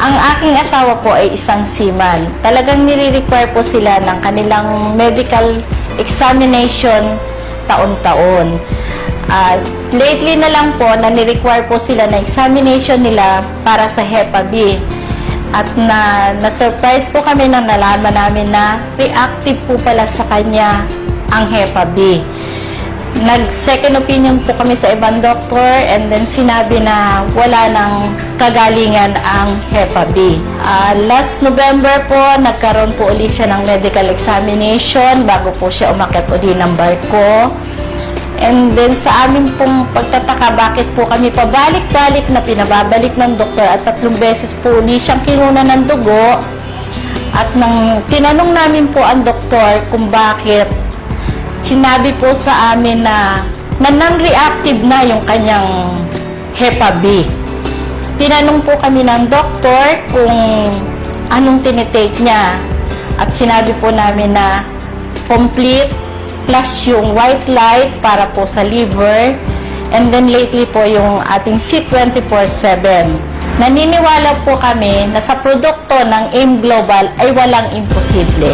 Ang aking asawa po ay isang seaman. Talagang nire-require po sila ng kanilang medical examination taon-taon. Lately na lang po na ni-require po sila na examination nila para sa Hepa B. At na-surprise po kami nang nalaman namin na reactive po pala sa kanya ang Hepa B. Nag-second opinion po kami sa ibang doktor and then sinabi na wala nang kagalingan ang Hepa B. Last November po, nagkaroon po ulit siya ng medical examination bago po siya umakyat ulit ng barko. And then sa amin pong pagtataka, bakit po kami pabalik-balik na pinababalik ng doktor at 3 beses po ulit siyang kinuna ng dugo. At nang tinanong namin po ang doktor kung bakit, sinabi po sa amin na non-reactive na yung kanyang Hepa B. Tinanong po kami ng doktor kung anong tinitake niya. At sinabi po namin na complete plus yung white light para po sa liver. And then lately po yung ating C24/7. Naniniwala po kami na sa produkto ng AIM Global ay walang imposible.